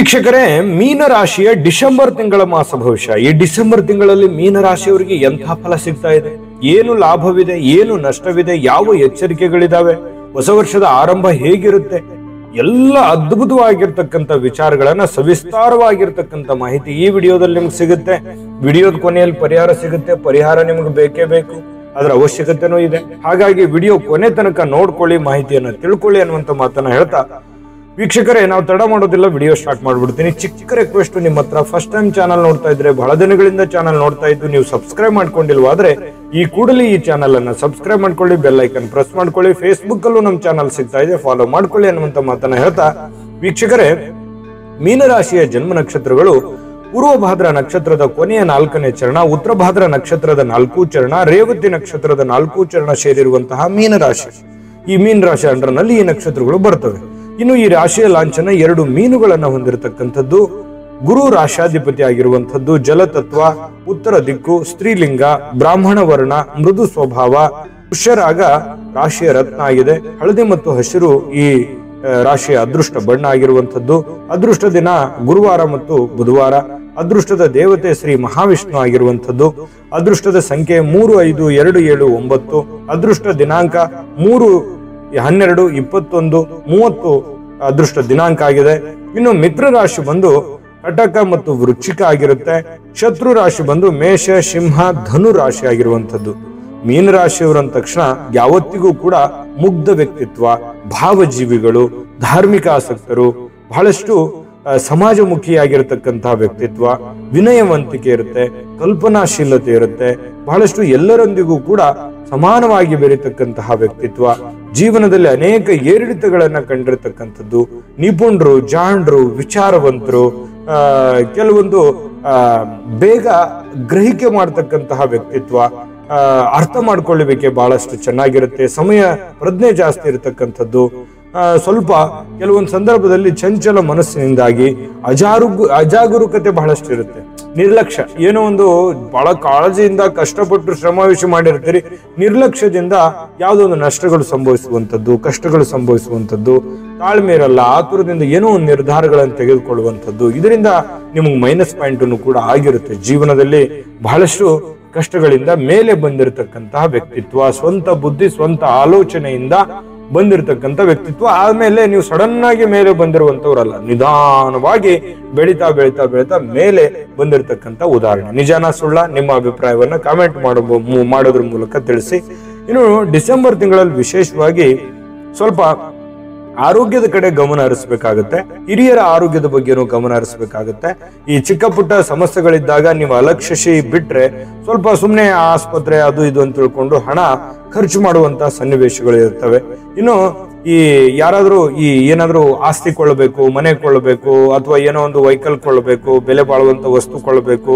ವೀಕ್ಷಕರೇ, ಮೀನರಾಶಿಯ ಡಿಸೆಂಬರ್ ತಿಂಗಳ ಮಾಸ ಭವಿಷ್ಯ. ಈ ಡಿಸೆಂಬರ್ ತಿಂಗಳಲ್ಲಿ ಮೀನರಾಶಿಯವರಿಗೆ ಎಂಥ ಫಲ ಸಿಗ್ತಾ ಇದೆ, ಏನು ಲಾಭವಿದೆ, ಏನು ನಷ್ಟವಿದೆ, ಯಾವ ಎಚ್ಚರಿಕೆಗಳಿದಾವೆ, ಹೊಸ ವರ್ಷದ ಆರಂಭ ಹೇಗಿರುತ್ತೆ, ಎಲ್ಲ ಅದ್ಭುತವಾಗಿರ್ತಕ್ಕಂಥ ವಿಚಾರಗಳನ್ನ ಸವಿಸ್ತಾರವಾಗಿರ್ತಕ್ಕಂಥ ಮಾಹಿತಿ ಈ ವಿಡಿಯೋದಲ್ಲಿ ನಿಮ್ಗೆ ಸಿಗುತ್ತೆ. ವಿಡಿಯೋದ ಕೊನೆಯಲ್ಲಿ ಪರಿಹಾರ ಸಿಗುತ್ತೆ. ಪರಿಹಾರ ನಿಮ್ಗೆ ಬೇಕೇ ಬೇಕು, ಅದರ ಅವಶ್ಯಕತೆನೂ ಇದೆ. ಹಾಗಾಗಿ ವಿಡಿಯೋ ಕೊನೆ ತನಕ ನೋಡ್ಕೊಳ್ಳಿ, ಮಾಹಿತಿಯನ್ನ ತಿಳ್ಕೊಳ್ಳಿ ಅನ್ನುವಂತ ಮಾತನ್ನ ಹೇಳ್ತಾ, ವೀಕ್ಷಕರೇ ನಾವು ತಡ ಮಾಡೋದಿಲ್ಲ, ವಿಡಿಯೋ ಸ್ಟಾರ್ಟ್ ಮಾಡ್ಬಿಡ್ತೀನಿ. ಚಿಕ್ಕ ರಿಕ್ವೆಸ್ಟ್, ನಿಮ್ಮ ಹತ್ರ ಫಸ್ಟ್ ಟೈಮ್ ಚಾನಲ್ ನೋಡ್ತಾ ಇದ್ರೆ, ಬಹಳ ದಿನಗಳಿಂದ ಚಾನಲ್ ನೋಡ್ತಾ ಇದ್ದು ನೀವು ಸಬ್ಸ್ಕ್ರೈಬ್ ಮಾಡ್ಕೊಂಡಿಲ್ವಾದ್ರೆ ಈ ಕೂಡಲೇ ಈ ಚಾನಲ್ ಅನ್ನ ಸಬ್ಸ್ಕ್ರೈಬ್ ಮಾಡ್ಕೊಳ್ಳಿ, ಬೆಲ್ ಐಕನ್ ಪ್ರೆಸ್ ಮಾಡ್ಕೊಳ್ಳಿ. ಫೇಸ್ಬುಕ್ ಅಲ್ಲೂ ನಮ್ಮ ಚಾನಲ್ ಸಿಗ್ತಾ ಇದೆ, ಫಾಲೋ ಮಾಡ್ಕೊಳ್ಳಿ ಅನ್ನುವಂತ ಮಾತನ್ನ ಹೇಳ್ತಾ, ವೀಕ್ಷಕರೇ ಮೀನರಾಶಿಯ ಜನ್ಮ ನಕ್ಷತ್ರಗಳು ಪೂರ್ವ ಭಾದ್ರ ನಕ್ಷತ್ರದ ಕೊನೆಯ 4ನೇ ಚರಣ, ಉತ್ತರ ಭಾದ್ರ ನಕ್ಷತ್ರದ 4 ಚರಣ, ರೇವತಿ ನಕ್ಷತ್ರದ 4 ಚರಣ ಸೇರಿರುವಂತಹ ಮೀನರಾಶಿ. ಈ ಮೀನರಾಶಿ ಅಂಡರ್ನಲ್ಲಿ ಈ ನಕ್ಷತ್ರಗಳು ಬರ್ತವೆ. ಇನ್ನು ಈ ರಾಶಿಯ ಲಾಂಛನ 2 ಮೀನುಗಳನ್ನ ಹೊಂದಿರತಕ್ಕಂಥದ್ದು, ಗುರು ರಾಶಾಧಿಪತಿ ಆಗಿರುವಂಥದ್ದು, ಜಲತತ್ವ, ಉತ್ತರ ದಿಕ್ಕು, ಸ್ತ್ರೀಲಿಂಗ, ಬ್ರಾಹ್ಮಣ ವರ್ಣ, ಮೃದು ಸ್ವಭಾವ, ಪುಷ್ಯರಾಗ ರಾಶಿಯ ರತ್ನ ಆಗಿದೆ. ಹಳದಿ ಮತ್ತು ಹಸಿರು ಈ ರಾಶಿಯ ಅದೃಷ್ಟ ಬಣ್ಣ ಆಗಿರುವಂಥದ್ದು. ಅದೃಷ್ಟ ದಿನ ಗುರುವಾರ ಮತ್ತು ಬುಧವಾರ. ಅದೃಷ್ಟದ ದೇವತೆ ಶ್ರೀ ಮಹಾವಿಷ್ಣು ಆಗಿರುವಂಥದ್ದು. ಅದೃಷ್ಟದ ಸಂಖ್ಯೆ 3, 5, 2, 7, 9. ಅದೃಷ್ಟ ದಿನಾಂಕ 3, 12, 21, 30 ಅದೃಷ್ಟ ದಿನಾಂಕ ಆಗಿದೆ. ಇನ್ನು ಮಿತ್ರ ರಾಶಿ ಬಂದು ಕಟಕ ಮತ್ತು ವೃಶ್ಚಿಕ ಆಗಿರುತ್ತೆ. ಶತ್ರು ರಾಶಿ ಬಂದು ಮೇಷ, ಸಿಂಹ, ಧನು ರಾಶಿ ಆಗಿರುವಂಥದ್ದು. ಮೀನರಾಶಿಯವರಂದ ತಕ್ಷಣ ಯಾವತ್ತಿಗೂ ಕೂಡ ಮುಗ್ಧ ವ್ಯಕ್ತಿತ್ವ, ಭಾವಜೀವಿಗಳು, ಧಾರ್ಮಿಕ ಆಸಕ್ತರು, ಬಹಳಷ್ಟು ಸಮಾಜಮುಖಿಯಾಗಿರತಕ್ಕಂತಹ ವ್ಯಕ್ತಿತ್ವ, ವಿನಯವಂತಿಕೆ ಇರುತ್ತೆ, ಕಲ್ಪನಾಶೀಲತೆ ಇರುತ್ತೆ, ಬಹಳಷ್ಟು ಎಲ್ಲರೊಂದಿಗೂ ಕೂಡ ಸಮಾನವಾಗಿ ಬೆರೀತಕ್ಕಂತಹ ವ್ಯಕ್ತಿತ್ವ, ಜೀವನದಲ್ಲಿ ಅನೇಕ ಏರಿಳಿತಗಳನ್ನ ಕಂಡಿರ್ತಕ್ಕಂಥದ್ದು, ನಿಪುಣರು, ಜಾಣರು, ವಿಚಾರವಂತರು, ಕೆಲವೊಂದು ಬೇಗ ಗ್ರಹಿಕೆ ಮಾಡತಕ್ಕಂತಹ ವ್ಯಕ್ತಿತ್ವ, ಅರ್ಥ ಮಾಡ್ಕೊಳ್ಳಿಕ್ಕೆ ಬಹಳಷ್ಟು ಚೆನ್ನಾಗಿರುತ್ತೆ, ಸಮಯ ಪ್ರಜ್ಞೆ ಜಾಸ್ತಿ ಇರತಕ್ಕಂಥದ್ದು, ಸ್ವಲ್ಪ ಕೆಲವೊಂದು ಸಂದರ್ಭದಲ್ಲಿ ಚಂಚಲ ಮನಸ್ಸಿನಿಂದಾಗಿ ಅಜಾಗರೂಕತೆ ಬಹಳಷ್ಟು ಇರುತ್ತೆ, ನಿರ್ಲಕ್ಷ್ಯ, ಏನೋ ಒಂದು ಬಹಳ ಕಾಳಜಿಯಿಂದ ಕಷ್ಟಪಟ್ಟು ಶ್ರಮವಹಿಸಿ ಮಾಡಿರ್ತೀರಿ, ನಿರ್ಲಕ್ಷ್ಯದಿಂದ ಯಾವುದೋ ಒಂದು ನಷ್ಟಗಳು ಸಂಭವಿಸುವಂಥದ್ದು, ಕಷ್ಟಗಳು ಸಂಭವಿಸುವಂಥದ್ದು, ತಾಳ್ಮೆ ಇರಲ್ಲ, ಆತುರದಿಂದ ಏನೋ ಒಂದು ನಿರ್ಧಾರಗಳನ್ನು ತೆಗೆದುಕೊಳ್ಳುವಂಥದ್ದು, ಇದರಿಂದ ನಿಮಗೆ ಮೈನಸ್ ಪಾಯಿಂಟ್ ಕೂಡ ಆಗಿರುತ್ತೆ. ಜೀವನದಲ್ಲಿ ಬಹಳಷ್ಟು ಕಷ್ಟಗಳಿಂದ ಮೇಲೆ ಬಂದಿರತಕ್ಕಂತಹ ವ್ಯಕ್ತಿತ್ವ, ಸ್ವಂತ ಬುದ್ಧಿ, ಸ್ವಂತ ಆಲೋಚನೆಯಿಂದ ಬಂದಿರತಕ್ಕಂಥ ವ್ಯಕ್ತಿತ್ವ. ಆಮೇಲೆ ನೀವು ಸಡನ್ ಆಗಿ ಮೇಲೆ ಬಂದಿರುವಂತವ್ರಲ್ಲ, ನಿಧಾನವಾಗಿ ಬೆಳೀತಾ ಬೆಳೀತಾ ಬೆಳೀತಾ ಮೇಲೆ ಬಂದಿರತಕ್ಕಂಥ ಉದಾಹರಣೆ. ನಿಜಾನ ಸುಳ್ಳ, ನಿಮ್ಮ ಅಭಿಪ್ರಾಯವನ್ನ ಕಾಮೆಂಟ್ ಮಾಡೋದ್ರ ಮೂಲಕ ತಿಳಿಸಿ. ಇನ್ನು ಡಿಸೆಂಬರ್ ತಿಂಗಳಲ್ಲಿ ವಿಶೇಷವಾಗಿ ಸ್ವಲ್ಪ ಆರೋಗ್ಯದ ಕಡೆ ಗಮನ ಹರಿಸಬೇಕಾಗುತ್ತೆ. ಹಿರಿಯರ ಆರೋಗ್ಯದ ಬಗ್ಗೆನೂ ಗಮನ ಹರಿಸಬೇಕಾಗುತ್ತೆ. ಈ ಚಿಕ್ಕ ಪುಟ್ಟ ಸಮಸ್ಯೆಗಳಿದ್ದಾಗ ನೀವು ಅಲಕ್ಷಿಸಿ ಬಿಟ್ರೆ ಸ್ವಲ್ಪ ಸುಮ್ಮನೆ ಆಸ್ಪತ್ರೆ ಅದು ಇದು ಅಂತ ತಿಳ್ಕೊಂಡು ಹಣ ಖರ್ಚು ಮಾಡುವಂತಹ ಸನ್ನಿವೇಶಗಳು ಇರ್ತವೆ. ಇನ್ನು ಈ ಯಾರಾದ್ರೂ ಏನಾದ್ರೂ ಆಸ್ತಿ ಕೊಳ್ಳಬೇಕು, ಮನೆ ಕೊಳ್ಳಬೇಕು, ಅಥವಾ ಏನೋ ಒಂದು ವೆಹಿಕಲ್ ಕೊಳ್ಳಬೇಕು, ಬೆಲೆ ಬಾಳುವಂತ ವಸ್ತು ಕೊಳ್ಳಬೇಕು,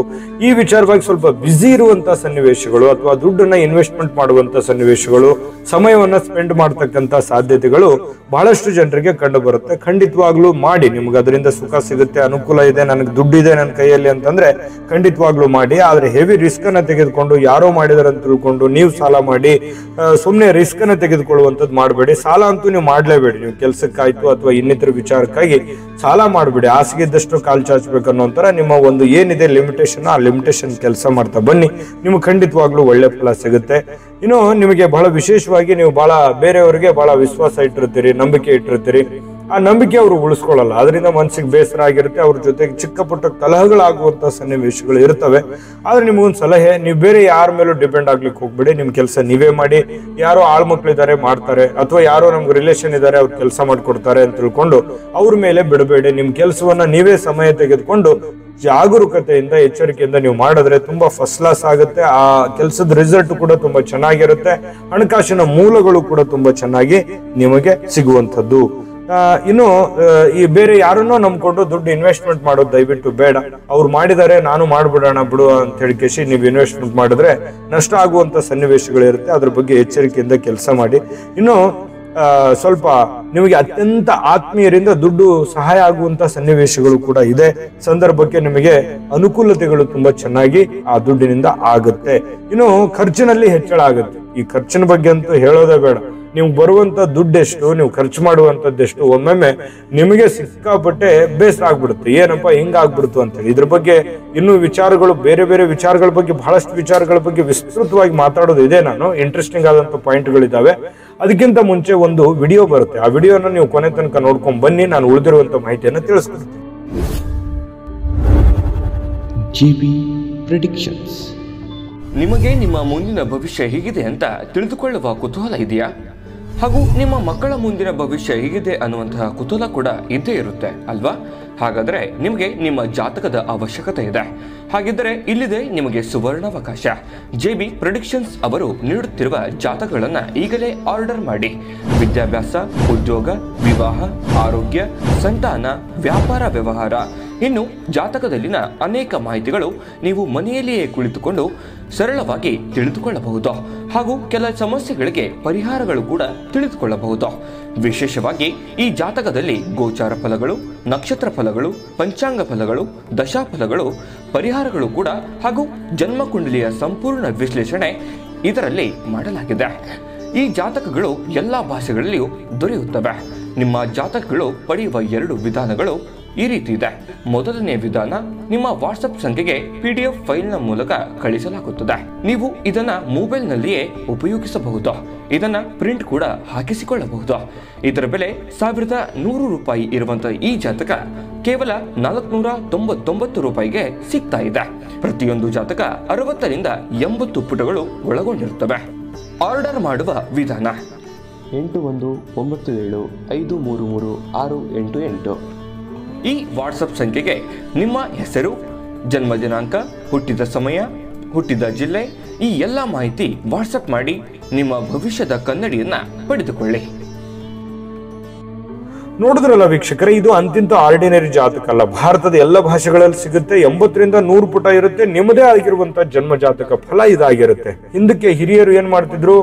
ಈ ವಿಚಾರವಾಗಿ ಸ್ವಲ್ಪ ಬ್ಯುಸಿ ಇರುವಂತಹ ಸನ್ನಿವೇಶಗಳು, ಅಥವಾ ದುಡ್ಡನ್ನ ಇನ್ವೆಸ್ಟ್ಮೆಂಟ್ ಮಾಡುವಂತ ಸನ್ನಿವೇಶಗಳು, ಸಮಯವನ್ನ ಸ್ಪೆಂಡ್ ಮಾಡತಕ್ಕಂತ ಸಾಧ್ಯತೆಗಳು ಬಹಳಷ್ಟು ಜನರಿಗೆ ಕಂಡು ಬರುತ್ತೆ. ಖಂಡಿತವಾಗ್ಲೂ ಮಾಡಿ, ನಿಮ್ಗೆ ಅದರಿಂದ ಸುಖ ಸಿಗುತ್ತೆ, ಅನುಕೂಲ ಇದೆ, ನನಗೆ ದುಡ್ಡಿದೆ ನನ್ನ ಕೈಯಲ್ಲಿ ಅಂತಂದ್ರೆ ಖಂಡಿತವಾಗ್ಲೂ ಮಾಡಿ. ಆದ್ರೆ ಹೆವಿ ರಿಸ್ಕ್ ಅನ್ನ ತೆಗೆದುಕೊಂಡು ಯಾರೋ ಮಾಡಿದಾರೆ ಅಂತ ತಿಳ್ಕೊಂಡು ನೀವು ಸಾಲ ಮಾಡಿ ಸುಮ್ನೆ ರಿಸ್ಕ್ ಅನ್ನ ತೆಗೆದುಕೊಳ್ಳುವಂಥದ್ದು ಮಾಡಬೇಡಿ. ಸಾಲ ಅಂತೂ ನೀವು ಮಾಡ್ಲೇಬೇಡಿ. ನೀವು ಕೆಲ್ಸಕ್ಕಾಯ್ತು ಅಥವಾ ಇನ್ನಿತರ ವಿಚಾರಕ್ಕಾಗಿ ಸಾಲ ಮಾಡಬೇಡಿ. ಹಾಸಿಗೆದ್ದಷ್ಟು ಕಾಲ್ ಚಾಚಬೇಕು ಅನ್ನೋಂತರ ನಿಮ್ಮ ಒಂದು ಏನಿದೆ ಲಿಮಿಟೇಷನ್, ಆ ಲಿಮಿಟೇಷನ್ ಕೆಲಸ ಮಾಡ್ತಾ ಬನ್ನಿ, ನಿಮ್ಗೆ ಖಂಡಿತವಾಗ್ಲೂ ಒಳ್ಳೆ ಫಲ ಸಿಗುತ್ತೆ. ಇನ್ನು ನಿಮಗೆ ಬಹಳ ವಿಶೇಷವಾಗಿ ನೀವು ಬಹಳ ಬೇರೆಯವರಿಗೆ ಬಹಳ ವಿಶ್ವಾಸ ಇಟ್ಟಿರ್ತೀರಿ, ನಂಬಿಕೆ ಇಟ್ಟಿರ್ತೀರಿ. ಆ ನಂಬಿಕೆ ಅವರು ಉಳಿಸ್ಕೊಳ್ಳಲ್ಲ, ಅದರಿಂದ ಮನಸ್ಸಿಗೆ ಬೇಸರ ಆಗಿರುತ್ತೆ. ಅವ್ರ ಜೊತೆಗೆ ಚಿಕ್ಕ ಪುಟ್ಟ ಕಲಹಗಳಾಗುವಂತ ಸನ್ನಿವೇಶಗಳು ಇರ್ತವೆ. ಆದ್ರೆ ನಿಮ್ಗೊಂದು ಸಲಹೆ, ನೀವು ಬೇರೆ ಯಾರ ಮೇಲೂ ಡಿಪೆಂಡ್ ಆಗ್ಲಿಕ್ಕೆ ಹೋಗ್ಬೇಡಿ. ನಿಮ್ ಕೆಲಸ ನೀವೇ ಮಾಡಿ. ಯಾರೋ ಆಳ್ಮಕ್ಳಿದ್ದಾರೆ ಮಾಡ್ತಾರೆ, ಅಥವಾ ಯಾರೋ ನಮ್ಗೆ ರಿಲೇಷನ್ ಇದ್ದಾರೆ ಅವ್ರು ಕೆಲಸ ಮಾಡ್ಕೊಡ್ತಾರೆ ಅಂತ ತಿಳ್ಕೊಂಡು ಅವ್ರ ಮೇಲೆ ಬಿಡಬೇಡಿ. ನಿಮ್ ಕೆಲಸವನ್ನ ನೀವೇ ಸಮಯ ತೆಗೆದುಕೊಂಡು ಜಾಗರೂಕತೆಯಿಂದ, ಎಚ್ಚರಿಕೆಯಿಂದ ನೀವು ಮಾಡಿದ್ರೆ ತುಂಬಾ ಫಸ್ಟ್ ಕ್ಲಾಸ್ ಆಗುತ್ತೆ. ಆ ಕೆಲಸದ ರಿಸಲ್ಟ್ ಕೂಡ ತುಂಬಾ ಚೆನ್ನಾಗಿರುತ್ತೆ. ಹಣಕಾಸಿನ ಮೂಲಗಳು ಕೂಡ ತುಂಬಾ ಚೆನ್ನಾಗಿ ನಿಮಗೆ ಸಿಗುವಂಥದ್ದು. ಇನ್ನು ಈ ಬೇರೆ ಯಾರನ್ನೋ ನಂಬ್ಕೊಂಡು ದುಡ್ಡು ಇನ್ವೆಸ್ಟ್ಮೆಂಟ್ ಮಾಡೋದು ದಯವಿಟ್ಟು ಬೇಡ. ಅವ್ರು ಮಾಡಿದ್ದಾರೆ ನಾನು ಮಾಡ್ಬಿಡೋಣ ಬಿಡು ಅಂತ ಹೇಳಿಕೆಸಿ ನೀವು ಇನ್ವೆಸ್ಟ್ಮೆಂಟ್ ಮಾಡಿದ್ರೆ ನಷ್ಟ ಆಗುವಂತ ಸನ್ನಿವೇಶಗಳು ಇರುತ್ತೆ. ಅದ್ರ ಬಗ್ಗೆ ಎಚ್ಚರಿಕೆಯಿಂದ ಕೆಲಸ ಮಾಡಿ. ಇನ್ನು ಸ್ವಲ್ಪ ನಿಮಗೆ ಅತ್ಯಂತ ಆತ್ಮೀಯರಿಂದ ದುಡ್ಡು ಸಹಾಯ ಆಗುವಂತ ಸನ್ನಿವೇಶಗಳು ಕೂಡ ಇದೆ. ಸಂದರ್ಭಕ್ಕೆ ನಿಮಗೆ ಅನುಕೂಲತೆಗಳು ತುಂಬಾ ಚೆನ್ನಾಗಿ ಆ ದುಡ್ಡಿನಿಂದ ಆಗುತ್ತೆ. ಇನ್ನು ಖರ್ಚಿನಲ್ಲಿ ಹೆಚ್ಚಳ ಆಗುತ್ತೆ. ಈ ಖರ್ಚಿನ ಬಗ್ಗೆ ಅಂತೂ ಹೇಳೋದೇ ಬೇಡ. ನೀವು ಬರುವಂತ ದುಡ್ಡೆಷ್ಟು, ನೀವು ಖರ್ಚು ಮಾಡುವಂತದ್ದೆಷ್ಟು, ಒಮ್ಮೊಮ್ಮೆ ನಿಮಗೆ ಸಿಕ್ಕಾಪಟ್ಟೆ ಬೇಸರ ಆಗ್ಬಿಡುತ್ತೆ, ಏನಪ್ಪಾ ಹಿಂಗಾಗ್ಬಿಡ್ತು ಅಂತೇಳಿ. ಇದ್ರ ಬಗ್ಗೆ ಇನ್ನೂ ವಿಚಾರಗಳು, ಬೇರೆ ಬೇರೆ ವಿಚಾರಗಳ ಬಗ್ಗೆ, ಬಹಳಷ್ಟು ವಿಚಾರಗಳ ಬಗ್ಗೆ ವಿಸ್ತೃತವಾಗಿ ಮಾತಾಡೋದು ಇದೆ. ನಾನು ಇಂಟ್ರೆಸ್ಟಿಂಗ್ ಆದಂತ ಪಾಯಿಂಟ್ಗಳಿದಾವೆ. ಅದಕ್ಕಿಂತ ಮುಂಚೆ ಒಂದು ವಿಡಿಯೋ ಬರುತ್ತೆ, ಆ ವಿಡಿಯೋನ ನೀವು ಕೊನೆ ತನಕ ನೋಡ್ಕೊಂಡ್ ಬನ್ನಿ, ನಾನು ಉಳಿದಿರುವಂತ ಮಾಹಿತಿಯನ್ನು ತಿಳಿಸ್ಕೊಡ್ತೀನಿ. GB predictions. ನಿಮಗೆ ನಿಮ್ಮ ಮುಂದಿನ ಭವಿಷ್ಯ ಹೇಗಿದೆ ಅಂತ ತಿಳಿದುಕೊಳ್ಳುವ ಕುತೂಹಲ ಇದೆಯಾ? ಹಾಗೂ ನಿಮ್ಮ ಮಕ್ಕಳ ಮುಂದಿನ ಭವಿಷ್ಯ ಹೇಗಿದೆ ಅನ್ನುವಂತಹ ಕುತೂಹಲ ಕೂಡ ಇದ್ದೇ ಇರುತ್ತೆ ಅಲ್ವಾ? ಹಾಗಾದರೆ ನಿಮಗೆ ನಿಮ್ಮ ಜಾತಕದ ಅವಶ್ಯಕತೆ ಇದೆ. ಹಾಗಿದ್ದರೆ ಇಲ್ಲಿದೆ ನಿಮಗೆ ಸುವರ್ಣಾವಕಾಶ. JB ಪ್ರೆಡಿಕ್ಷನ್ಸ್ ಅವರು ನೀಡುತ್ತಿರುವ ಜಾತಕಗಳನ್ನು ಈಗಲೇ ಆರ್ಡರ್ ಮಾಡಿ. ವಿದ್ಯಾಭ್ಯಾಸ, ಉದ್ಯೋಗ, ವಿವಾಹ, ಆರೋಗ್ಯ, ಸಂತಾನ, ವ್ಯಾಪಾರ ವ್ಯವಹಾರ, ಇನ್ನು ಜಾತಕದಲ್ಲಿನ ಅನೇಕ ಮಾಹಿತಿಗಳು ನೀವು ಮನೆಯಲ್ಲಿಯೇ ಕುಳಿತುಕೊಂಡು ಸರಳವಾಗಿ ತಿಳಿದುಕೊಳ್ಳಬಹುದು. ಹಾಗೂ ಕೆಲ ಸಮಸ್ಯೆಗಳಿಗೆ ಪರಿಹಾರಗಳು ಕೂಡ ತಿಳಿದುಕೊಳ್ಳಬಹುದು. ವಿಶೇಷವಾಗಿ ಈ ಜಾತಕದಲ್ಲಿ ಗೋಚಾರ ಫಲಗಳು, ನಕ್ಷತ್ರ ಫಲಗಳು, ಪಂಚಾಂಗ ಫಲಗಳು, ದಶಾಫಲಗಳು, ಪರಿಹಾರಗಳು ಕೂಡ ಹಾಗೂ ಜನ್ಮಕುಂಡಲಿಯ ಸಂಪೂರ್ಣ ವಿಶ್ಲೇಷಣೆ ಇದರಲ್ಲಿ ಮಾಡಲಾಗಿದೆ. ಈ ಜಾತಕಗಳು ಎಲ್ಲ ಭಾಷೆಗಳಲ್ಲಿಯೂ ದೊರೆಯುತ್ತವೆ. ನಿಮ್ಮ ಜಾತಕಗಳು ಪಡೆಯುವ 2 ವಿಧಾನಗಳು ಈ ರೀತಿ ಇದೆ. ಮೊದಲನೇ ವಿಧಾನ, ನಿಮ್ಮ ವಾಟ್ಸಪ್ ಸಂಖ್ಯೆಗೆ PDF ಫೈಲ್ನ ಮೂಲಕ ಕಳಿಸಲಾಗುತ್ತದೆ. ನೀವು ಇದನ್ನ ಮೊಬೈಲ್ನಲ್ಲಿಯೇ ಉಪಯೋಗಿಸಬಹುದು. ಇದನ್ನ ಪ್ರಿಂಟ್ ಕೂಡ ಹಾಕಿಸಿಕೊಳ್ಳಬಹುದು. ಇದರ ಬೆಲೆ 1100 ರೂಪಾಯಿ ಇರುವಂತಹ ಈ ಜಾತಕ ಕೇವಲ 499 ರೂಪಾಯಿಗೆ ಸಿಗ್ತಾ ಇದೆ. ಪ್ರತಿಯೊಂದು ಜಾತಕ 60 ರಿಂದ 80 ಪುಟಗಳು ಒಳಗೊಂಡಿರುತ್ತವೆ. ಆರ್ಡರ್ ಮಾಡುವ ವಿಧಾನ 8197533688. ಈ ವಾಟ್ಸಪ್ ಸಂಖ್ಯೆಗೆ ನಿಮ್ಮ ಹೆಸರು, ಜನ್ಮ ದಿನಾಂಕ, ಹುಟ್ಟಿದ ಸಮಯ, ಹುಟ್ಟಿದ ಜಿಲ್ಲೆ, ಈ ಎಲ್ಲ ಮಾಹಿತಿ ವಾಟ್ಸಪ್ ಮಾಡಿ ನಿಮ್ಮ ಭವಿಷ್ಯದ ಕನ್ನಡಿಯನ್ನ ಪಡೆದುಕೊಳ್ಳಿ. ನೋಡಿದ್ರಲ್ಲ ವೀಕ್ಷಕರೇ, ಇದು ಅಂತಿಂತ ಆರ್ಡಿನರಿ ಜಾತಕ ಅಲ್ಲ. ಭಾರತದ ಎಲ್ಲ ಭಾಷೆಗಳಲ್ಲಿ ಸಿಗುತ್ತೆ. 80 ರಿಂದ 100 ಪುಟ ಇರುತ್ತೆ. ನಿಮ್ಮದೇ ಆಗಿರುವಂತಹ ಜನ್ಮ ಜಾತಕ ಫಲ ಇದಾಗಿರುತ್ತೆ. ಹಿಂದಕ್ಕೆ ಹಿರಿಯರು ಏನ್ ಮಾಡ್ತಿದ್ರು,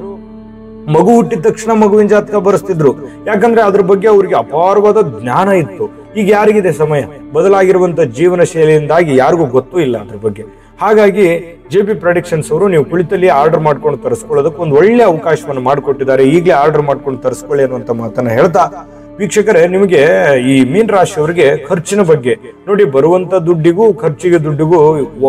ಮಗು ಹುಟ್ಟಿದ ತಕ್ಷಣ ಮಗುವಿನ ಜಾತಕ ಬರೆಸ್ತಿದ್ರು. ಯಾಕಂದ್ರೆ ಅದ್ರ ಬಗ್ಗೆ ಅವರಿಗೆ ಅಪಾರವಾದ ಜ್ಞಾನ ಇತ್ತು. ಈಗ ಯಾರಿಗಿದೆ ಸಮಯ? ಬದಲಾಗಿರುವಂತ ಜೀವನ ಶೈಲಿಯಿಂದಾಗಿ ಯಾರಿಗೂ ಗೊತ್ತೂ ಇಲ್ಲ ಅದ್ರ ಬಗ್ಗೆ. ಹಾಗಾಗಿ JB ಪ್ರೆಡಿಕ್ಷನ್ಸ್ ಅವರು ನೀವು ಕುಳಿತಲ್ಲಿ ಆರ್ಡರ್ ಮಾಡ್ಕೊಂಡು ತರಿಸ್ಕೊಳ್ಳೋದಕ್ಕೆ ಒಂದು ಒಳ್ಳೆ ಅವಕಾಶವನ್ನು ಮಾಡಿಕೊಟ್ಟಿದ್ದಾರೆ. ಈಗಲೇ ಆರ್ಡರ್ ಮಾಡ್ಕೊಂಡು ತರಿಸ್ಕೊಳ್ಳಿ ಅನ್ನುವಂತ ಮಾತನ್ನ ಹೇಳ್ತಾ, ವೀಕ್ಷಕರೇ, ನಿಮಗೆ ಈ ಮೀನ ರಾಶಿಯವರಿಗೆ ಖರ್ಚಿನ ಬಗ್ಗೆ ನೋಡಿ, ಬರುವಂತ ದುಡ್ಡಿಗೂ ಖರ್ಚಿಗೆ ದುಡ್ಡಿಗೂ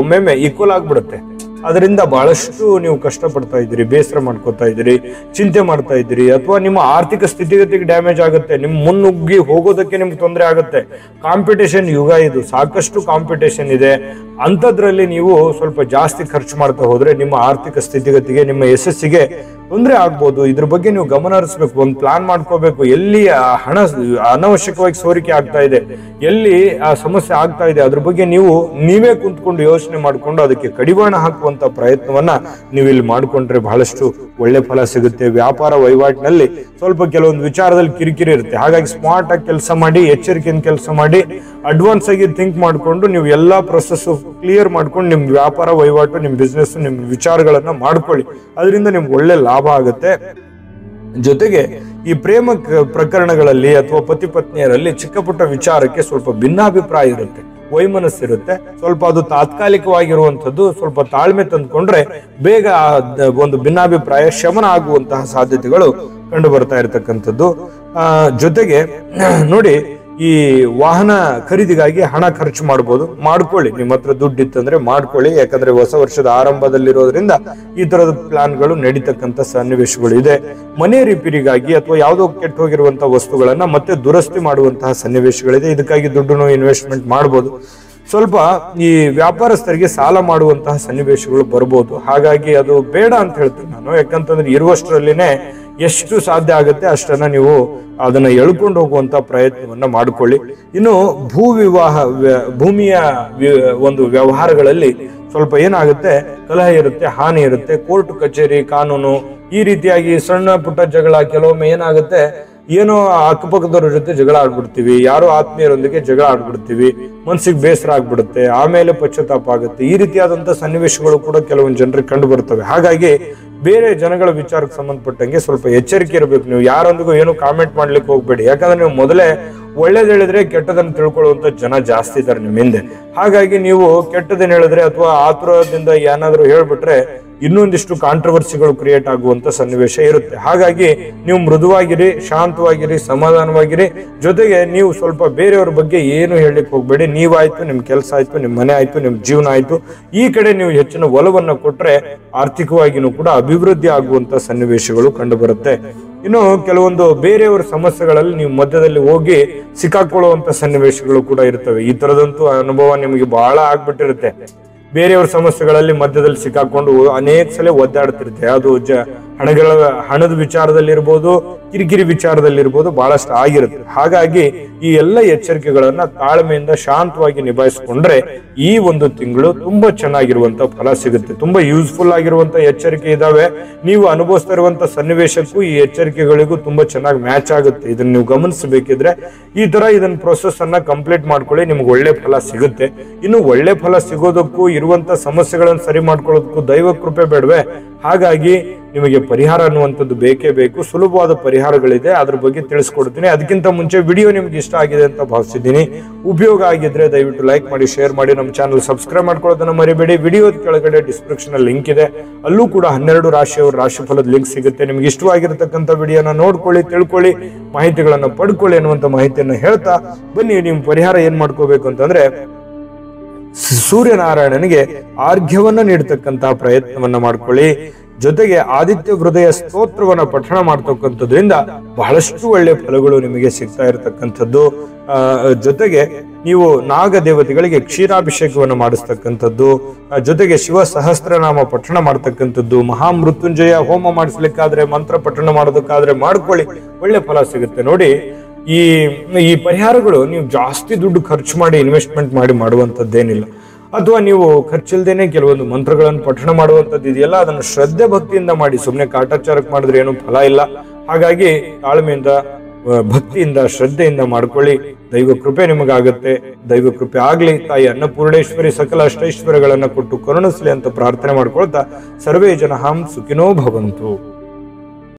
ಒಮ್ಮೆಮ್ಮೆ ಈಕ್ವಲ್ ಆಗ್ಬಿಡುತ್ತೆ. ಅದರಿಂದ ಬಹಳಷ್ಟು ನೀವು ಕಷ್ಟಪಡ್ತಾ ಇದ್ದೀರಿ, ಬೇಸರ ಮಾಡ್ಕೋತಾ ಇದ್ದೀರಿ, ಚಿಂತೆ ಮಾಡ್ತಾ ಇದ್ದೀರಿ, ಅಥವಾ ನಿಮ್ಮ ಆರ್ಥಿಕ ಸ್ಥಿತಿಗತಿಗೆ ಡ್ಯಾಮೇಜ್ ಆಗುತ್ತೆ, ನಿಮ್ ಮುನ್ನುಗ್ಗಿ ಹೋಗೋದಕ್ಕೆ ನಿಮ್ಗೆ ತೊಂದರೆ ಆಗುತ್ತೆ. ಕಾಂಪಿಟೇಷನ್ ಯುಗ ಇದು, ಸಾಕಷ್ಟು ಕಾಂಪಿಟೇಷನ್ ಇದೆ. ಅಂಥದ್ರಲ್ಲಿ ನೀವು ಸ್ವಲ್ಪ ಜಾಸ್ತಿ ಖರ್ಚು ಮಾಡ್ತಾ ಹೋದ್ರೆ ನಿಮ್ಮ ಆರ್ಥಿಕ ಸ್ಥಿತಿಗತಿಗೆ, ನಿಮ್ಮ ಯಶಸ್ಸಿಗೆ ತೊಂದರೆ ಆಗ್ಬೋದು. ಇದ್ರ ಬಗ್ಗೆ ನೀವು ಗಮನ ಹರಿಸ್ಬೇಕು, ಒಂದು ಪ್ಲಾನ್ ಮಾಡ್ಕೋಬೇಕು. ಎಲ್ಲಿ ಹಣ ಅನವಶ್ಯಕವಾಗಿ ಸೋರಿಕೆ ಆಗ್ತಾ ಇದೆ, ಎಲ್ಲಿ ಆ ಸಮಸ್ಯೆ ಆಗ್ತಾ ಇದೆ, ಅದ್ರ ಬಗ್ಗೆ ನೀವೇ ಕುಂತ್ಕೊಂಡು ಯೋಚನೆ ಮಾಡ್ಕೊಂಡು ಅದಕ್ಕೆ ಕಡಿವಾಣ ಹಾಕುವಂತ ಪ್ರಯತ್ನವನ್ನ ನೀವು ಇಲ್ಲಿ ಮಾಡ್ಕೊಂಡ್ರೆ ಬಹಳಷ್ಟು ಒಳ್ಳೆ ಫಲ ಸಿಗುತ್ತೆ. ವ್ಯಾಪಾರ ವಹಿವಾಟಿನಲ್ಲಿ ಸ್ವಲ್ಪ ಕೆಲವೊಂದು ವಿಚಾರದಲ್ಲಿ ಕಿರಿಕಿರಿ ಇರುತ್ತೆ. ಹಾಗಾಗಿ ಸ್ಮಾರ್ಟ್ ಆಗಿ ಕೆಲಸ ಮಾಡಿ, ಎಚ್ಚರಿಕೆಯಿಂದ ಕೆಲಸ ಮಾಡಿ, ಅಡ್ವಾನ್ಸ್ ಆಗಿ ಥಿಂಕ್ ಮಾಡ್ಕೊಂಡು ನೀವು ಎಲ್ಲಾ ಪ್ರೊಸೆಸ್ ಕ್ಲಿಯರ್ ಮಾಡ್ಕೊಂಡು ನಿಮ್ ವ್ಯಾಪಾರ ವಹಿವಾಟು, ನಿಮ್ ಬಿಸ್ನೆಸ್, ನಿಮ್ ವಿಚಾರಗಳನ್ನ ಮಾಡ್ಕೊಳ್ಳಿ. ಅದರಿಂದ ನಿಮ್ಗೆ ಒಳ್ಳೆ ಲಾಭ ಆಗುತ್ತೆ. ಜೊತೆಗೆ ಈ ಪ್ರೇಮ ಪ್ರಕರಣಗಳಲ್ಲಿ ಅಥವಾ ಪತಿ ಪತ್ನಿಯರಲ್ಲಿ ಚಿಕ್ಕ ಪುಟ್ಟ ವಿಚಾರಕ್ಕೆ ಸ್ವಲ್ಪ ಭಿನ್ನಾಭಿಪ್ರಾಯ ಇರುತ್ತೆ, ವೈಮನಸ್ಸಿರುತ್ತೆ. ಸ್ವಲ್ಪ ಅದು ತಾತ್ಕಾಲಿಕವಾಗಿರುವಂತದ್ದು. ಸ್ವಲ್ಪ ತಾಳ್ಮೆ ತಂದ್ಕೊಂಡ್ರೆ ಬೇಗ ಒಂದು ಭಿನ್ನಾಭಿಪ್ರಾಯ ಶಮನ ಆಗುವಂತಹ ಸಾಧ್ಯತೆಗಳು ಕಂಡು ಬರ್ತಾ ಇರತಕ್ಕಂಥದ್ದು. ಜೊತೆಗೆ ನೋಡಿ, ಈ ವಾಹನ ಖರೀದಿಗಾಗಿ ಹಣ ಖರ್ಚು ಮಾಡ್ಕೊಳ್ಳಿ. ನಿಮ್ಮ ಹತ್ರ ದುಡ್ಡು ಇತ್ತಂದ್ರೆ ಮಾಡ್ಕೊಳ್ಳಿ. ಯಾಕಂದ್ರೆ ಹೊಸ ವರ್ಷದ ಆರಂಭದಲ್ಲಿರೋದ್ರಿಂದ ಈ ತರದ ಪ್ಲಾನ್ಗಳು ನಡೀತಕ್ಕಂಥ ಸನ್ನಿವೇಶಗಳು ಇದೆ. ಮನೆ ರಿಪೇರಿಗಾಗಿ ಅಥವಾ ಯಾವುದೋ ಕೆಟ್ಟು ಹೋಗಿರುವಂತಹ ವಸ್ತುಗಳನ್ನ ಮತ್ತೆ ದುರಸ್ತಿ ಮಾಡುವಂತಹ ಸನ್ನಿವೇಶಗಳಿದೆ. ಇದಕ್ಕಾಗಿ ದುಡ್ಡನ್ನು ಇನ್ವೆಸ್ಟ್ಮೆಂಟ್ ಮಾಡಬಹುದು. ಸ್ವಲ್ಪ ಈ ವ್ಯಾಪಾರಸ್ಥರಿಗೆ ಸಾಲ ಮಾಡುವಂತಹ ಸನ್ನಿವೇಶಗಳು ಬರ್ಬೋದು. ಹಾಗಾಗಿ ಅದು ಬೇಡ ಅಂತ ಹೇಳ್ತೀನಿ ನಾನು. ಯಾಕಂತಂದ್ರೆ ಇರುವಷ್ಟರಲ್ಲಿನೇ ಎಷ್ಟು ಸಾಧ್ಯ ಆಗುತ್ತೆ ಅಷ್ಟನ್ನ ನೀವು ಅದನ್ನ ಎಳ್ಕೊಂಡು ಹೋಗುವಂತ ಪ್ರಯತ್ನವನ್ನ ಮಾಡ್ಕೊಳ್ಳಿ. ಇನ್ನು ಭೂಮಿಯ ಒಂದು ವ್ಯವಹಾರಗಳಲ್ಲಿ ಸ್ವಲ್ಪ ಏನಾಗುತ್ತೆ, ಕಲಹ ಇರುತ್ತೆ, ಹಾನಿ ಇರುತ್ತೆ. ಕೋರ್ಟ್ ಕಚೇರಿ, ಕಾನೂನು, ಈ ರೀತಿಯಾಗಿ ಸಣ್ಣ ಪುಟ್ಟ ಜಗಳ, ಕೆಲವೊಮ್ಮೆ ಏನಾಗುತ್ತೆ, ಏನೋ ಅಕ್ಕಪಕ್ಕದವ್ರ ಜೊತೆ ಜಗಳ ಆಡ್ಬಿಡ್ತೀವಿ, ಯಾರೋ ಆತ್ಮೀಯರೊಂದಿಗೆ ಜಗಳ ಆಡ್ಬಿಡ್ತೀವಿ, ಮನ್ಸಿಗೆ ಬೇಸರ ಆಗ್ಬಿಡುತ್ತೆ, ಆಮೇಲೆ ಪಶ್ಚಾತ್ತಾಪ ಆಗುತ್ತೆ. ಈ ರೀತಿಯಾದಂತ ಸನ್ನಿವೇಶಗಳು ಕೂಡ ಕೆಲವೊಂದು ಜನರಿಗೆ ಕಂಡು ಬರ್ತವೆ. ಹಾಗಾಗಿ ಬೇರೆ ಜನಗಳ ವಿಚಾರಕ್ಕೆ ಸಂಬಂಧಪಟ್ಟಂಗೆ ಸ್ವಲ್ಪ ಎಚ್ಚರಿಕೆ ಇರಬೇಕು. ನೀವು ಯಾರೊಂದಿಗೂ ಏನು ಕಾಮೆಂಟ್ ಮಾಡ್ಲಿಕ್ಕೆ ಹೋಗ್ಬೇಡಿ. ಯಾಕಂದ್ರೆ ನೀವು ಮೊದಲೇ ಒಳ್ಳೇದ್ ಹೇಳಿದ್ರೆ ಕೆಟ್ಟದನ್ನ ತಿಳ್ಕೊಳ್ಳುವಂತ ಜನ ಜಾಸ್ತಿ ಇದ್ದಾರೆ ನಿಮ್ಮ ಹಿಂದೆ. ಹಾಗಾಗಿ ನೀವು ಕೆಟ್ಟದನ್ನ ಹೇಳಿದ್ರೆ ಅಥವಾ ಆತುರದಿಂದ ಏನಾದ್ರು ಹೇಳ್ಬಿಟ್ರೆ ಇನ್ನೊಂದಿಷ್ಟು ಕಾಂಟ್ರವರ್ಸಿಗಳು ಕ್ರಿಯೇಟ್ ಆಗುವಂತ ಸನ್ನಿವೇಶ ಇರುತ್ತೆ. ಹಾಗಾಗಿ ನೀವು ಮೃದುವಾಗಿರಿ, ಶಾಂತವಾಗಿರಿ, ಸಮಾಧಾನವಾಗಿರಿ. ಜೊತೆಗೆ ನೀವು ಸ್ವಲ್ಪ ಬೇರೆಯವ್ರ ಬಗ್ಗೆ ಏನು ಹೇಳಲಿಕ್ಕೆ ಹೋಗ್ಬೇಡಿ. ನೀವಾಯ್ತು, ನಿಮ್ ಕೆಲಸ ಆಯ್ತು, ನಿಮ್ ಮನೆ ಆಯ್ತು, ನಿಮ್ ಜೀವನ ಆಯ್ತು, ಈ ಕಡೆ ನೀವು ಹೆಚ್ಚಿನ ಒಲವನ್ನ ಕೊಟ್ರೆ ಆರ್ಥಿಕವಾಗಿನೂ ಕೂಡ ಅಭಿವೃದ್ಧಿ ಆಗುವಂತ ಸನ್ನಿವೇಶಗಳು ಕಂಡು ಬರುತ್ತೆ. ಇನ್ನು ಕೆಲವೊಂದು ಬೇರೆಯವರ ಸಮಸ್ಯೆಗಳಲ್ಲಿ ನೀವು ಮಧ್ಯದಲ್ಲಿ ಹೋಗಿ ಸಿಕ್ಕಾಕೊಳ್ಳುವಂತ ಸನ್ನಿವೇಶಗಳು ಕೂಡ ಇರ್ತವೆ. ಈ ತರದಂತೂ ಅನುಭವ ನಿಮಗೆ ಬಹಳ ಆಗ್ಬಿಟ್ಟಿರುತ್ತೆ. ಬೇರೆಯವ್ರ ಸಮಸ್ಯೆಗಳಲ್ಲಿ ಮಧ್ಯದಲ್ಲಿ ಸಿಕ್ಕಾಕೊಂಡು ಅನೇಕ ಸಲ ಒದ್ದಾಡ್ತಿರುತ್ತೆ. ಅದು ಹಣದ ವಿಚಾರದಲ್ಲಿರ್ಬೋದು, ಕಿರಿಕಿರಿ ವಿಚಾರದಲ್ಲಿರ್ಬೋದು, ಬಹಳಷ್ಟು ಆಗಿರುತ್ತೆ. ಹಾಗಾಗಿ ಈ ಎಲ್ಲ ಎಚ್ಚರಿಕೆಗಳನ್ನ ತಾಳ್ಮೆಯಿಂದ ಶಾಂತವಾಗಿ ನಿಭಾಯಿಸಿಕೊಂಡ್ರೆ ಈ ಒಂದು ತಿಂಗಳು ತುಂಬಾ ಚೆನ್ನಾಗಿರುವಂತ ಫಲ ಸಿಗುತ್ತೆ. ತುಂಬಾ ಯೂಸ್ಫುಲ್ ಆಗಿರುವಂತ ಎಚ್ಚರಿಕೆ ಇದಾವೆ. ನೀವು ಅನುಭವಿಸ್ತಾ ಇರುವಂತ ಸನ್ನಿವೇಶಕ್ಕೂ ಈ ಎಚ್ಚರಿಕೆಗಳಿಗೂ ತುಂಬಾ ಚೆನ್ನಾಗಿ ಮ್ಯಾಚ್ ಆಗುತ್ತೆ. ಇದನ್ನ ನೀವು ಗಮನಿಸಬೇಕಿದ್ರೆ ಇದನ್ನ ಪ್ರೊಸೆಸ್ ಅನ್ನ ಕಂಪ್ಲೀಟ್ ಮಾಡ್ಕೊಳ್ಳಿ, ನಿಮ್ಗೆ ಒಳ್ಳೆ ಫಲ ಸಿಗುತ್ತೆ. ಇನ್ನು ಒಳ್ಳೆ ಫಲ ಸಿಗೋದಕ್ಕೂ ಇರುವಂತ ಸಮಸ್ಯೆಗಳನ್ನು ಸರಿ ಮಾಡ್ಕೊಳ್ಳೋದಕ್ಕೂ ದೈವ ಕೃಪೆ ಬೇಡವೆ? ಹಾಗಾಗಿ ನಿಮಗೆ ಪರಿಹಾರ ಅನ್ನುವಂಥದ್ದು ಬೇಕೇ ಬೇಕು. ಸುಲಭವಾದ ಪರಿಹಾರಗಳಿದೆ, ಅದ್ರ ಬಗ್ಗೆ ತಿಳಿಸ್ಕೊಡ್ತೀನಿ. ಅದಕ್ಕಿಂತ ಮುಂಚೆ ವಿಡಿಯೋ ನಿಮ್ಗೆ ಇಷ್ಟ ಆಗಿದೆ ಅಂತ ಭಾವಿಸಿದ್ದೀನಿ. ಉಪಯೋಗ ಆಗಿದ್ರೆ ದಯವಿಟ್ಟು ಲೈಕ್ ಮಾಡಿ, ಶೇರ್ ಮಾಡಿ, ನಮ್ಮ ಚಾನಲ್ ಸಬ್ಸ್ಕ್ರೈಬ್ ಮಾಡ್ಕೊಳ್ಳೋದನ್ನ ಮರಿಬೇಡಿ. ವಿಡಿಯೋದ ಕೆಳಗಡೆ ಡಿಸ್ಕ್ರಿಪ್ಷನ್ ಅಲ್ಲಿ ಲಿಂಕ್ ಇದೆ, ಅಲ್ಲೂ ಕೂಡ 12 ರಾಶಿಯವರ ರಾಶಿಫಲದ ಲಿಂಕ್ ಸಿಗುತ್ತೆ. ನಿಮ್ಗೆ ಇಷ್ಟವಾಗಿರತಕ್ಕಂಥ ವಿಡಿಯೋನ ನೋಡ್ಕೊಳ್ಳಿ, ತಿಳ್ಕೊಳ್ಳಿ, ಮಾಹಿತಿಗಳನ್ನ ಪಡ್ಕೊಳ್ಳಿ ಅನ್ನುವಂಥ ಮಾಹಿತಿಯನ್ನು ಹೇಳ್ತಾ ಬನ್ನಿ. ನಿಮ್ಮ ಪರಿಹಾರ ಏನ್ ಮಾಡ್ಕೋಬೇಕು ಅಂತಂದ್ರೆ, ಸೂರ್ಯನಾರಾಯಣನಿಗೆ ಆರ್ಘ್ಯವನ್ನ ನೀಡತಕ್ಕಂತಹ ಪ್ರಯತ್ನವನ್ನ ಮಾಡ್ಕೊಳ್ಳಿ. ಜೊತೆಗೆ ಆದಿತ್ಯ ಹೃದಯ ಸ್ತೋತ್ರವನ್ನ ಪಠಣ ಮಾಡ್ತಕ್ಕಂಥದ್ರಿಂದ ಬಹಳಷ್ಟು ಒಳ್ಳೆ ಫಲಗಳು ನಿಮಗೆ ಸಿಗ್ತಾ ಇರತಕ್ಕಂಥದ್ದು. ಜೊತೆಗೆ ನೀವು ನಾಗ ದೇವತೆಗಳಿಗೆ ಕ್ಷೀರಾಭಿಷೇಕವನ್ನು ಮಾಡಿಸ್ತಕ್ಕಂಥದ್ದು, ಜೊತೆಗೆ ಶಿವ ಸಹಸ್ರನಾಮ ಪಠಣ ಮಾಡ್ತಕ್ಕಂಥದ್ದು, ಮಹಾಮೃತ್ಯುಂಜಯ ಹೋಮ ಮಾಡಿಸ್ಲಿಕ್ಕಾದ್ರೆ, ಮಂತ್ರ ಪಠಣ ಮಾಡೋದಕ್ಕಾದ್ರೆ ಮಾಡ್ಕೊಳ್ಳಿ, ಒಳ್ಳೆ ಫಲ ಸಿಗುತ್ತೆ. ನೋಡಿ, ಈ ಪರಿಹಾರಗಳು ನೀವು ಜಾಸ್ತಿ ದುಡ್ಡು ಖರ್ಚು ಮಾಡಿ ಇನ್ವೆಸ್ಟ್ಮೆಂಟ್ ಮಾಡಿ ಮಾಡುವಂತದ್ದೇನಿಲ್ಲ. ಅಥವಾ ನೀವು ಖರ್ಚಿಲ್ದೇನೆ ಕೆಲವೊಂದು ಮಂತ್ರಗಳನ್ನು ಪಠಣ ಮಾಡುವಂತದ್ದು ಇದೆಯಲ್ಲ, ಅದನ್ನು ಶ್ರದ್ಧೆ ಭಕ್ತಿಯಿಂದ ಮಾಡಿ. ಸುಮ್ಮನೆ ಕಾಟಾಚಾರಕ್ಕೆ ಮಾಡಿದ್ರೆ ಏನು ಫಲ ಇಲ್ಲ. ಹಾಗಾಗಿ ತಾಳ್ಮೆಯಿಂದ, ಭಕ್ತಿಯಿಂದ, ಶ್ರದ್ಧೆಯಿಂದ ಮಾಡ್ಕೊಳ್ಳಿ. ದೈವ ಕೃಪೆ ನಿಮಗಾಗತ್ತೆ. ದೈವ ಕೃಪೆ ಆಗ್ಲಿ. ತಾಯಿ ಅನ್ನಪೂರ್ಣೇಶ್ವರಿ ಸಕಲ ಅಷ್ಟೈಶ್ವರ್ಯಗಳನ್ನ ಕೊಟ್ಟು ಕರುಣಿಸ್ಲಿ ಅಂತ ಪ್ರಾರ್ಥನೆ ಮಾಡ್ಕೊಳ್ತಾ ಸರ್ವೇ ಜನಃ ಸುಖಿನೋ ಭವಂತು.